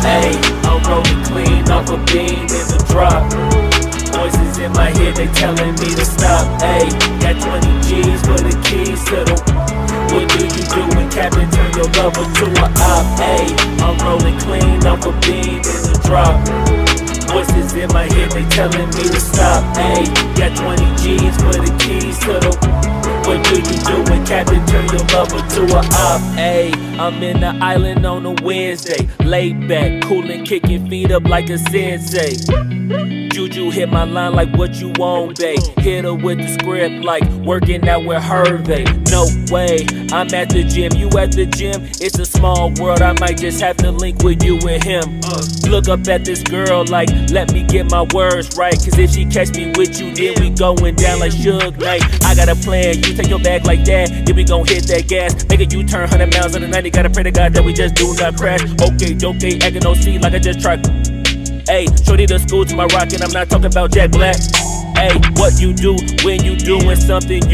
Ayy, I'm rolling clean off a bean in the drop. Voices in my head, they telling me to stop. Ayy, got 20 G's for the keys to the. What do you do when Captain turn your lover to a op? Ayy, I'm rolling clean off a bean in the drop. Voices in my head, they telling me to stop. Ayy, got 20 G's for the keys to the. What do you do when Captain turn your lover to a op? Ayy, I'm in the island on a Wednesday, laid back, coolin', kicking feet up like a sensei. Juju hit my line like what you want, babe. Hit her with the script like working out with Hervey. No way, I'm at the gym, you at the gym. It's a small world, I might just have to link with you and him. Look up at this girl like, let me get my words right. Cause if she catch me with you, then we going down like Suge Knight. I got a plan, you take your bag like that, then we gon' hit that gas. Make a U-turn 100 miles on the 90, gotta pray to God that we just do not crash. Okay, acting OC like I just tried. Ayy, shorty the school to my rocket, I'm not talking about Jack Black. Ayy, what you do when you doing something you